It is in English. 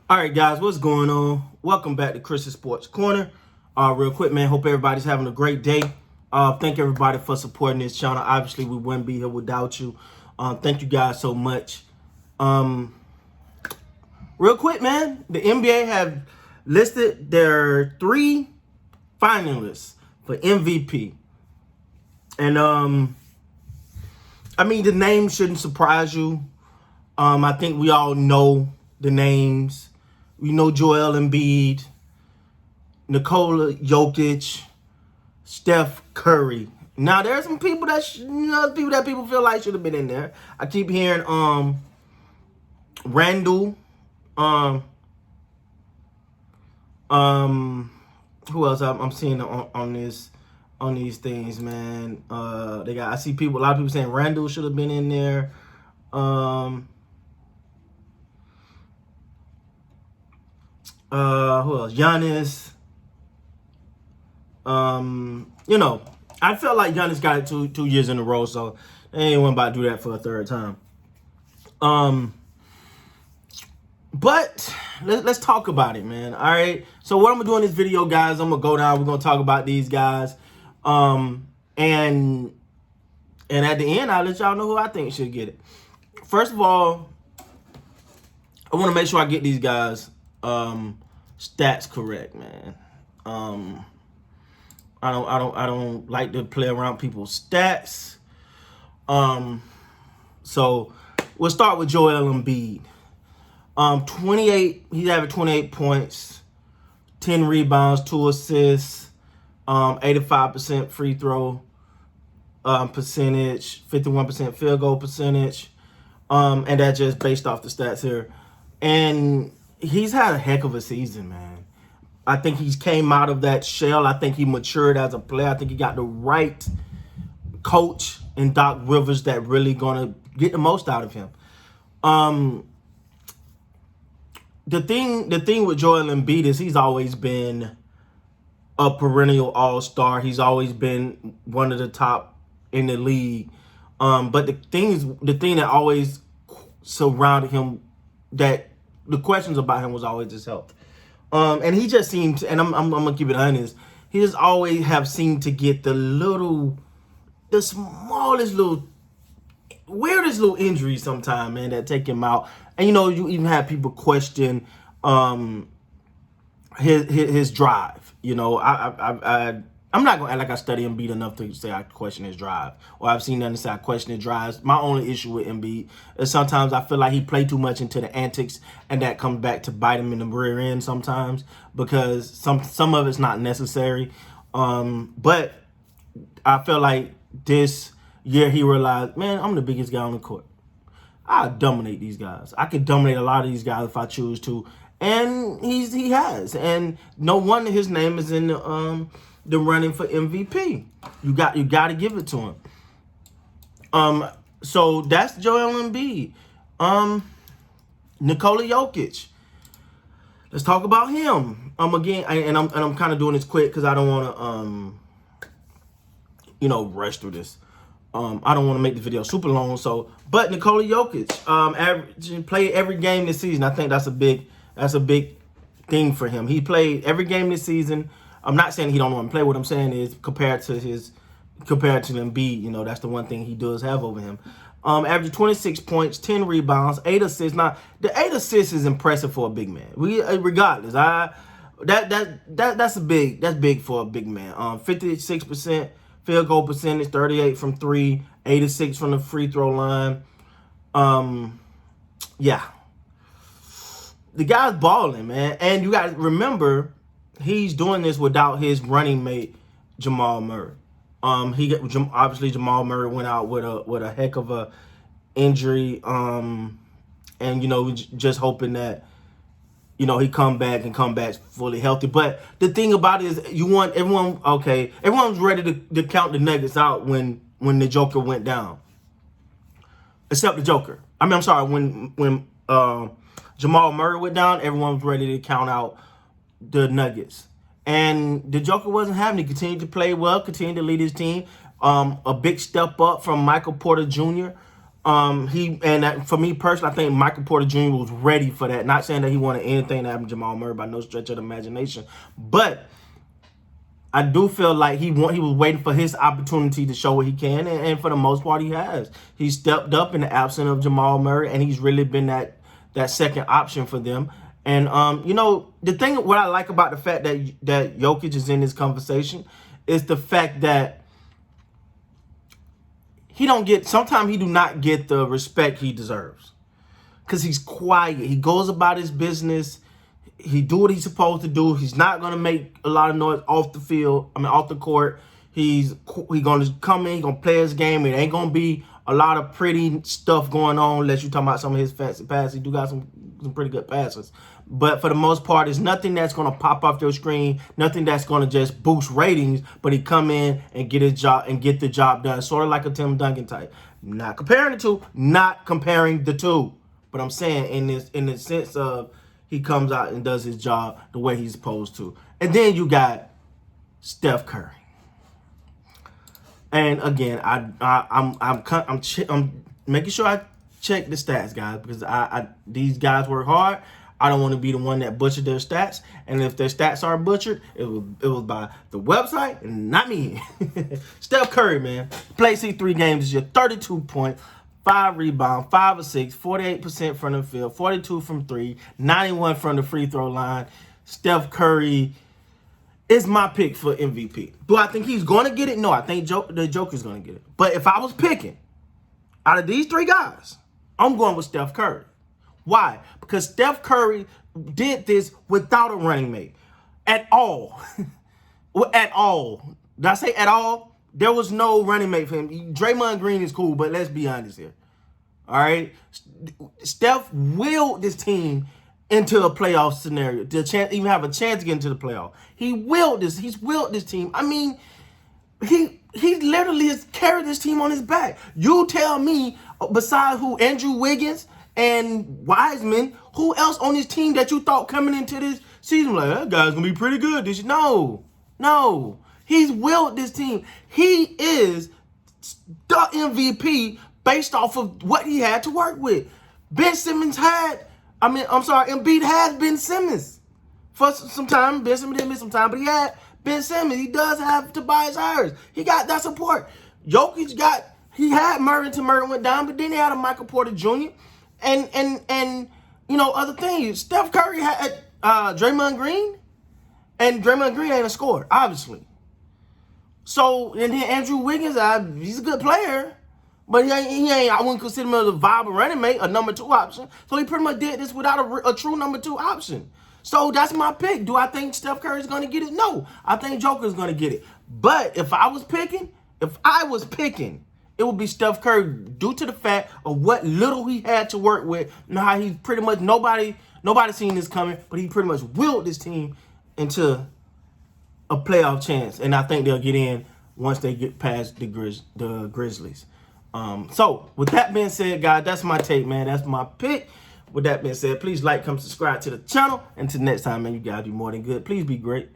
All right, guys, what's going on? Welcome back to Chris's Sports Corner. Real quick, man, hope everybody's having a great day. Thank everybody for supporting this channel. Obviously, we wouldn't be here without you. Thank you guys so much. Real quick, man, the NBA have listed their 3 finalists for MVP. And, I mean, the name shouldn't surprise you. I think we all know the names. We know Joel Embiid, Nikola Jokic, Steph Curry. Now there are some people that people feel like should have been in there. I keep hearing Randall, who else I'm seeing on these things, man. I see a lot of people saying Randall should have been in there. Who else? Giannis. I felt like Giannis got it two years in a row, so they ain't want about to do that for a third time. But let's talk about it, man. All right. So what I'm gonna do in this video, guys, I'm gonna go down. We're gonna talk about these guys, and at the end, I'll let y'all know who I think should get it. First of all, I want to make sure I get these guys stats correct, man. I don't like to play around people's stats. So we'll start with Joel Embiid. 28. He's having 28 points, 10 rebounds, 2 assists, 85% free throw percentage, 51% field goal percentage, and that's just based off the stats here. And he's had a heck of a season, man. I think he's came out of that shell. I think he matured as a player. I think he got the right coach in Doc Rivers that really gonna get the most out of him. The thing with Joel Embiid is he's always been a perennial all-star. He's always been one of the top in the league. But the thing that always surrounded him, that the questions about him was always his health. And he just seemed to, and I'm gonna keep it honest, he just always have seemed to get the smallest little, weirdest little injuries sometimes, man, that take him out. And you even have people question his drive. I'm not gonna act like I study Embiid enough to say I question his drive, or I've seen nothing to say I question his drives. My only issue with Embiid is sometimes I feel like he played too much into the antics, and that comes back to bite him in the rear end sometimes, because some of it's not necessary. But I feel like this year he realized, man, I'm the biggest guy on the court. I dominate these guys. I could dominate a lot of these guys if I choose to, and he has. And no wonder his name is in the running for MVP. You got to give it to him. So that's Joel Embiid. Nikola Jokic. Let's talk about him. Again, I'm kind of doing this quick because I don't want to rush through this. I don't want to make the video super long. But Nikola Jokic played every game this season. I think that's a big thing for him. He played every game this season. I'm not saying he don't want to play. What I'm saying is compared to Embiid, that's the one thing he does have over him. Averaged 26 points, 10 rebounds, 8 assists. Now, the 8 assists is impressive for a big man. Regardless, that's big for a big man. 56% field goal percentage, 38 from 3, 86 from the free throw line. Yeah. The guy's balling, man. And you got to remember, he's doing this without his running mate, Jamal Murray. Obviously Jamal Murray went out with a heck of a injury. And just hoping that he come back fully healthy. But the thing about it is, you want everyone. Okay, everyone's ready to count the Nuggets out when the Joker went down, except the Joker. I'm sorry. When Jamal Murray went down, everyone was ready to count out the Nuggets. And the Joker wasn't having it. He continued to play well, continued to lead his team. A big step up from Michael Porter Jr. For me personally, I think Michael Porter Jr. was ready for that. Not saying that he wanted anything to happen to Jamal Murray by no stretch of the imagination, but I do feel like he was waiting for his opportunity to show what he can, and for the most part, he has. He stepped up in the absence of Jamal Murray, and he's really been that second option for them. And the thing, what I like about the fact that Jokic is in this conversation is the fact that sometimes he do not get the respect he deserves. Because he's quiet. He goes about his business. He do what he's supposed to do. He's not going to make a lot of noise off the court. He's going to come in, he's going to play his game. It ain't going to be a lot of pretty stuff going on unless you talking about some of his fancy passes. He do got some pretty good passes. But for the most part, it's nothing that's going to pop off your screen, nothing that's going to just boost ratings, but he come in and get his job and get the job done. Sort of like a Tim Duncan type. Not comparing the two. But I'm saying in the sense of he comes out and does his job the way he's supposed to. And then you got Steph Curry. And again, I'm making sure I check the stats, guys, because these guys work hard. I don't want to be the one that butchered their stats. And if their stats are butchered, it was by the website and not me. Steph Curry, man, played 3 games this year, 32 points, 5 rebounds, 5 of 6, 48% from the field, 42 from 3, 91 from the free throw line. Steph Curry is my pick for MVP. Do I think he's going to get it? No, I think the Joker's going to get it. But if I was picking out of these 3 guys, I'm going with Steph Curry. Why? Because Steph Curry did this without a running mate. At all. At all. Did I say at all? There was no running mate for him. Draymond Green is cool, but let's be honest here. All right? Steph willed this team into a playoff scenario to even have a chance to get into the playoff. He's willed this team. I mean, he literally has carried this team on his back. You tell me, besides who, Andrew Wiggins and Wiseman, who else on this team that you thought coming into this season, like, that guy's going to be pretty good this year? No. He's willed this team. He is the MVP based off of what he had to work with. Embiid had Ben Simmons for some time. Ben Simmons didn't miss some time, but he had Ben Simmons. He does have Tobias Harris. He got that support. Jokic had Murray until Murray went down, but then he had a Michael Porter Jr. and other things. Steph Curry had Draymond Green, and Draymond Green ain't a scorer, obviously. So, and then Andrew Wiggins, he's a good player, but he ain't. I wouldn't consider him as a viable running mate, a number 2 option. So he pretty much did this without a true number 2 option. So that's my pick. Do I think Steph Curry is going to get it? No. I think Joker's going to get it. But if I was picking, it would be Steph Curry due to the fact of what little he had to work with and how he pretty much, nobody seen this coming, but he pretty much willed this team into a playoff chance. And I think they'll get in once they get past the Grizzlies. So with that being said, guys, that's my take, man. That's my pick. With that being said, please like, comment, subscribe to the channel. Until next time, man, you guys be more than good. Please be great.